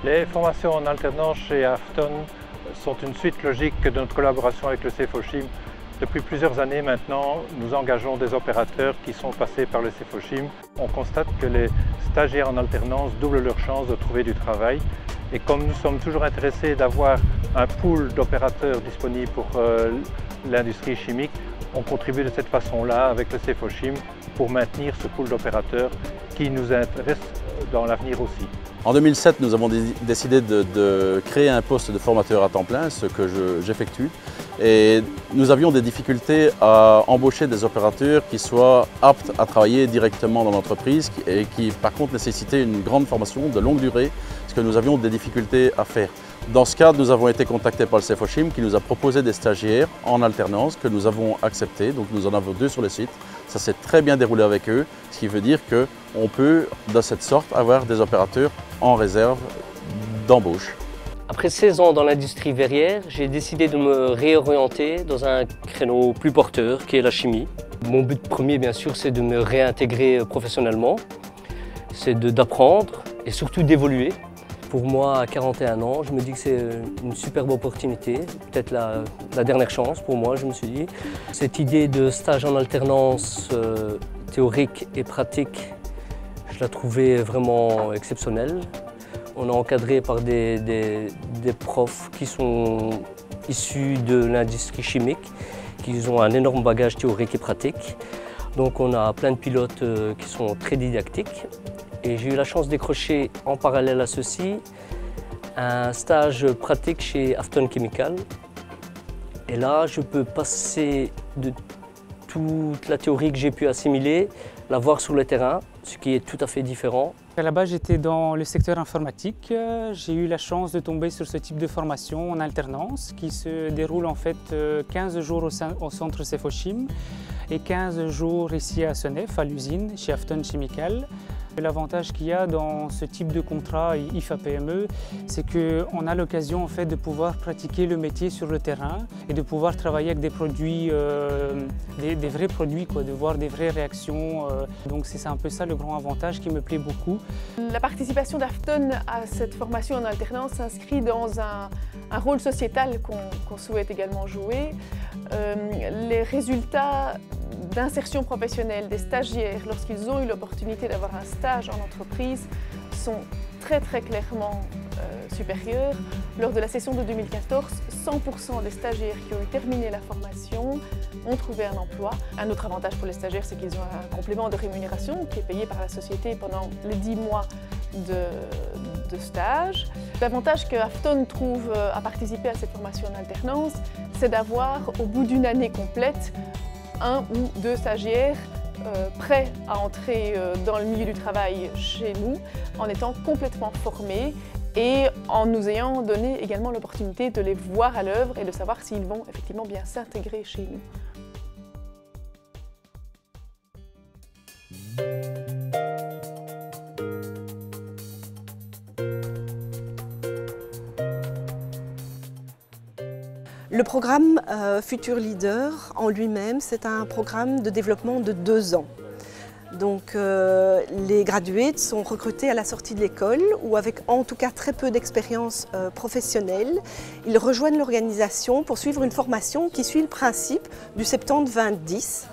Les formations en alternance chez Afton sont une suite logique de notre collaboration avec le CFOCHIM. Depuis plusieurs années maintenant, nous engageons des opérateurs qui sont passés par le CFOCHIM. On constate que les stagiaires en alternance doublent leurs chances de trouver du travail. Et comme nous sommes toujours intéressés d'avoir un pool d'opérateurs disponibles pour l'industrie chimique, on contribue de cette façon-là avec le CFOCHIM pour maintenir ce pool d'opérateurs qui nous intéresse dans l'avenir aussi. En 2007, nous avons décidé de créer un poste de formateur à temps plein, ce que j'effectue. Et nous avions des difficultés à embaucher des opérateurs qui soient aptes à travailler directement dans l'entreprise et qui par contre nécessitaient une grande formation de longue durée, parce que nous avions des difficultés à faire. Dans ce cadre, nous avons été contactés par le CFOCHIM qui nous a proposé des stagiaires en alternance que nous avons acceptés. Donc nous en avons 2 sur le site. Ça s'est très bien déroulé avec eux, ce qui veut dire qu'on peut de cette sorte avoir des opérateurs en réserve d'embauche. Après 16 ans dans l'industrie verrière, j'ai décidé de me réorienter dans un créneau plus porteur qui est la chimie. Mon but premier, bien sûr, c'est de me réintégrer professionnellement, c'est d'apprendre et surtout d'évoluer. Pour moi, à 41 ans, je me dis que c'est une superbe opportunité, peut-être la dernière chance pour moi, je me suis dit. Cette idée de stage en alternance théorique et pratique, je la trouvais vraiment exceptionnelle. On est encadré par des profs qui sont issus de l'industrie chimique, qui ont un énorme bagage théorique et pratique. Donc on a plein de pilotes qui sont très didactiques. Et j'ai eu la chance de décrocher en parallèle à ceci un stage pratique chez Afton Chemical. Et là, je peux passer de toute la théorie que j'ai pu assimiler, la voir sur le terrain, ce qui est tout à fait différent. À la base, j'étais dans le secteur informatique. J'ai eu la chance de tomber sur ce type de formation en alternance qui se déroule en fait 15 jours au centre CFOCHIM et 15 jours ici à Senef, à l'usine, chez Afton Chemical. L'avantage qu'il y a dans ce type de contrat IFA-PME, c'est qu'on a l'occasion en fait, de pouvoir pratiquer le métier sur le terrain et de pouvoir travailler avec des produits, des vrais produits, de voir des vraies réactions. Donc c'est un peu ça le grand avantage qui me plaît beaucoup. La participation d'Afton à cette formation en alternance s'inscrit dans un rôle sociétal qu'on souhaite également jouer. Les résultats d'insertion professionnelle des stagiaires lorsqu'ils ont eu l'opportunité d'avoir un stage en entreprise sont très clairement supérieurs. Lors de la session de 2014, 100% des stagiaires qui ont terminé la formation ont trouvé un emploi. Un autre avantage pour les stagiaires, c'est qu'ils ont un complément de rémunération qui est payé par la société pendant les 10 mois de stage. L'avantage que Afton trouve à participer à cette formation en alternance, c'est d'avoir au bout d'une année complète 1 ou 2 stagiaires prêts à entrer dans le milieu du travail chez nous en étant complètement formés et en nous ayant donné également l'opportunité de les voir à l'œuvre et de savoir s'ils vont effectivement bien s'intégrer chez nous. Le programme Futur Leader en lui-même, c'est un programme de développement de 2 ans. Donc les graduates sont recrutés à la sortie de l'école ou avec en tout cas très peu d'expérience professionnelle. Ils rejoignent l'organisation pour suivre une formation qui suit le principe du 70-20-10,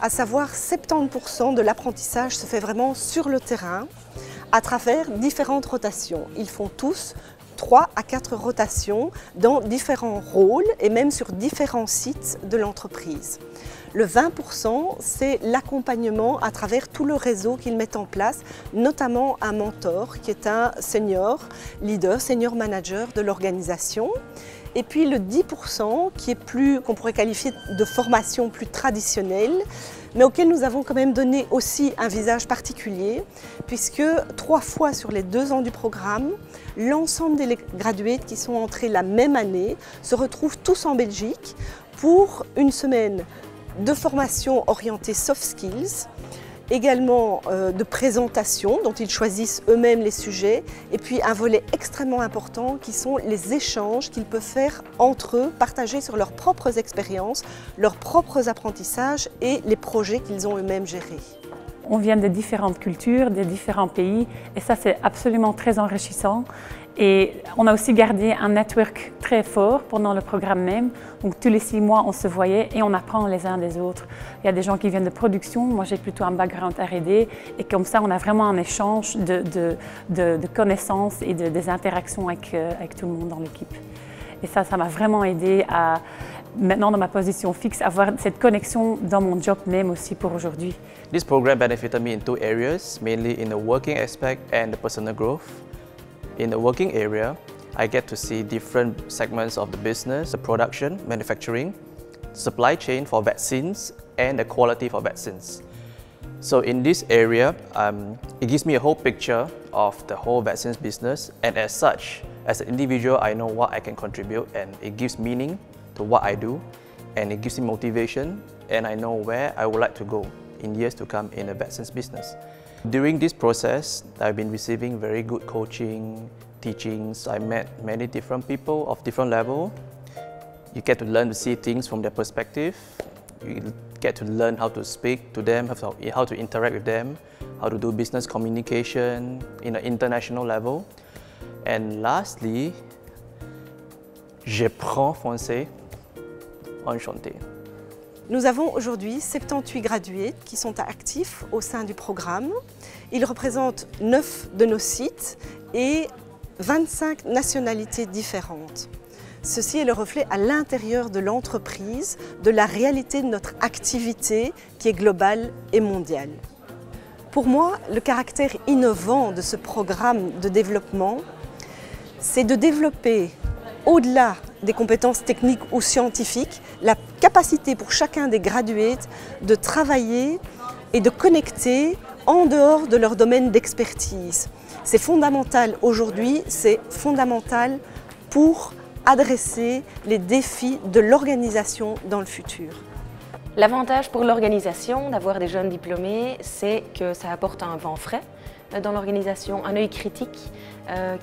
à savoir 70% de l'apprentissage se fait vraiment sur le terrain à travers différentes rotations. Ils font tous 3 à 4 rotations dans différents rôles et même sur différents sites de l'entreprise. Le 20%, c'est l'accompagnement à travers tout le réseau qu'ils mettent en place, notamment un mentor qui est un senior leader, senior manager de l'organisation. Et puis le 10% qui est qu'on pourrait qualifier de formation plus traditionnelle, mais auquel nous avons quand même donné aussi un visage particulier, puisque 3 fois sur les 2 ans du programme, l'ensemble des graduates qui sont entrés la même année se retrouvent tous en Belgique pour une semaine de formation orientée soft skills également de présentation dont ils choisissent eux-mêmes les sujets et puis un volet extrêmement important qui sont les échanges qu'ils peuvent faire entre eux, partager sur leurs propres expériences, leurs propres apprentissages et les projets qu'ils ont eux-mêmes gérés. On vient de différentes cultures, de différents pays et ça c'est absolument très enrichissant. Et on a aussi gardé un network très fort pendant le programme même. Donc tous les 6 mois, on se voyait et on apprend les uns des autres. Il y a des gens qui viennent de production, moi j'ai plutôt un background R&D et comme ça on a vraiment un échange de connaissances et des interactions avec tout le monde dans l'équipe. Et ça m'a vraiment aidé à, maintenant dans ma position fixe, avoir cette connexion dans mon job même aussi pour aujourd'hui. This program benefited me in 2 areas, mainly in the working aspect and the personal growth. In the working area, I get to see different segments of the business, the production, manufacturing, supply chain for vaccines, and the quality for vaccines. So in this area, it gives me a whole picture of the whole vaccines business, and as such, as an individual, I know what I can contribute, and it gives meaning to what I do, and it gives me motivation, and I know where I would like to go in years to come in the vaccines business. During this process, I've been receiving very good coaching, teachings. I met many different people of different levels. You get to learn to see things from their perspective. You get to learn how to speak to them, how to interact with them, how to do business communication in an international level. And lastly, j'apprends français. Enchanté. Nous avons aujourd'hui 78 gradués qui sont actifs au sein du programme. Ils représentent 9 de nos sites et 25 nationalités différentes. Ceci est le reflet à l'intérieur de l'entreprise de la réalité de notre activité qui est globale et mondiale. Pour moi, le caractère innovant de ce programme de développement, c'est de développer au-delà des compétences techniques ou scientifiques, la capacité pour chacun des graduates de travailler et de connecter en dehors de leur domaine d'expertise. C'est fondamental aujourd'hui, c'est fondamental pour adresser les défis de l'organisation dans le futur. L'avantage pour l'organisation d'avoir des jeunes diplômés, c'est que ça apporte un vent frais dans l'organisation, un œil critique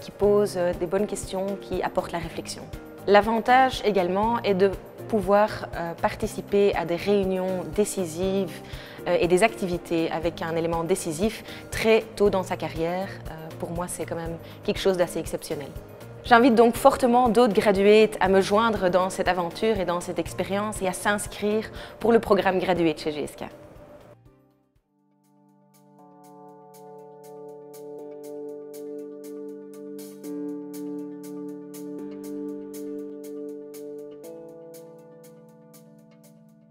qui pose des bonnes questions, qui apporte la réflexion. L'avantage également est de pouvoir participer à des réunions décisives et des activités avec un élément décisif très tôt dans sa carrière. Pour moi, c'est quand même quelque chose d'assez exceptionnel. J'invite donc fortement d'autres graduates à me joindre dans cette aventure et dans cette expérience et à s'inscrire pour le programme Graduate chez GSK.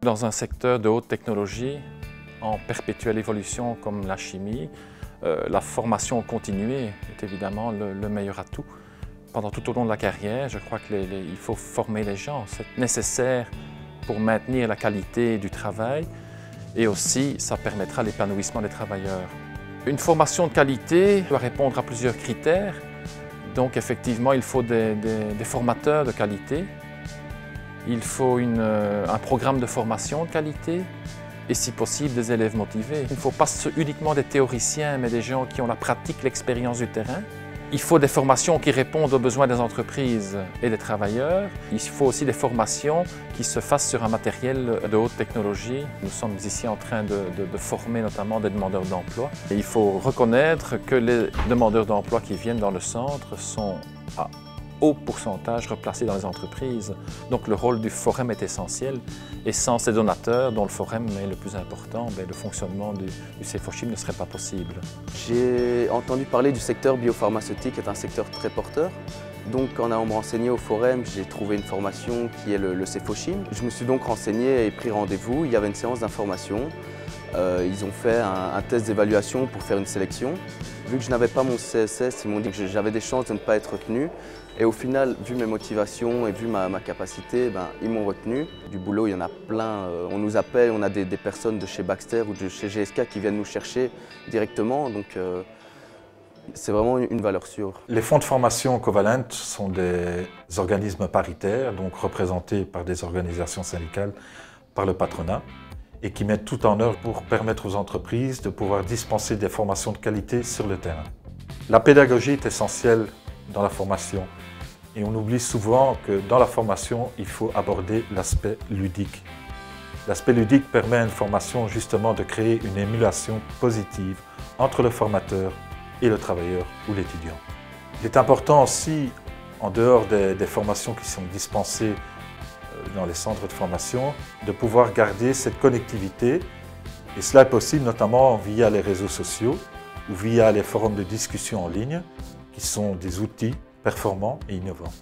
Dans un secteur de haute technologie, en perpétuelle évolution comme la chimie, la formation continuée est évidemment le meilleur atout. Pendant tout au long de la carrière, je crois qu'il faut former les gens. C'est nécessaire pour maintenir la qualité du travail et aussi ça permettra l'épanouissement des travailleurs. Une formation de qualité doit répondre à plusieurs critères. Donc effectivement, il faut des formateurs de qualité. Il faut un programme de formation de qualité et si possible des élèves motivés. Il ne faut pas uniquement des théoriciens mais des gens qui ont la pratique, l'expérience du terrain. Il faut des formations qui répondent aux besoins des entreprises et des travailleurs. Il faut aussi des formations qui se fassent sur un matériel de haute technologie. Nous sommes ici en train de former notamment des demandeurs d'emploi. Et il faut reconnaître que les demandeurs d'emploi qui viennent dans le centre sont à haut pourcentage replacés dans les entreprises. Donc le rôle du forum est essentiel et sans ces donateurs, dont le forum est le plus important, le fonctionnement du Cefochim ne serait pas possible. J'ai entendu parler du secteur biopharmaceutique, qui est un secteur très porteur. Donc en allant me renseigner au forum, j'ai trouvé une formation qui est le Cefochim. Je me suis donc renseigné et pris rendez-vous. Il y avait une séance d'information. Ils ont fait un test d'évaluation pour faire une sélection. Vu que je n'avais pas mon CSS, ils m'ont dit que j'avais des chances de ne pas être retenu. Et au final, vu mes motivations et vu ma capacité, ils m'ont retenu. Du boulot, il y en a plein. On nous appelle, on a des personnes de chez Baxter ou de chez GSK qui viennent nous chercher directement. Donc c'est vraiment une valeur sûre. Les fonds de formation Covalent sont des organismes paritaires, donc représentés par des organisations syndicales, par le patronat. et qui mettent tout en œuvre pour permettre aux entreprises de pouvoir dispenser des formations de qualité sur le terrain. La pédagogie est essentielle dans la formation et on oublie souvent que dans la formation, il faut aborder l'aspect ludique. L'aspect ludique permet à une formation justement de créer une émulation positive entre le formateur et le travailleur ou l'étudiant. Il est important aussi, en dehors des formations qui sont dispensées dans les centres de formation, de pouvoir garder cette connectivité. Et cela est possible notamment via les réseaux sociaux ou via les forums de discussion en ligne, qui sont des outils performants et innovants.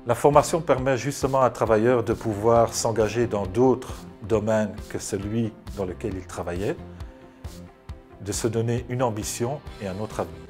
La formation permet justement à un travailleur de pouvoir s'engager dans d'autres domaines que celui dans lequel il travaillait, de se donner une ambition et un autre avenir.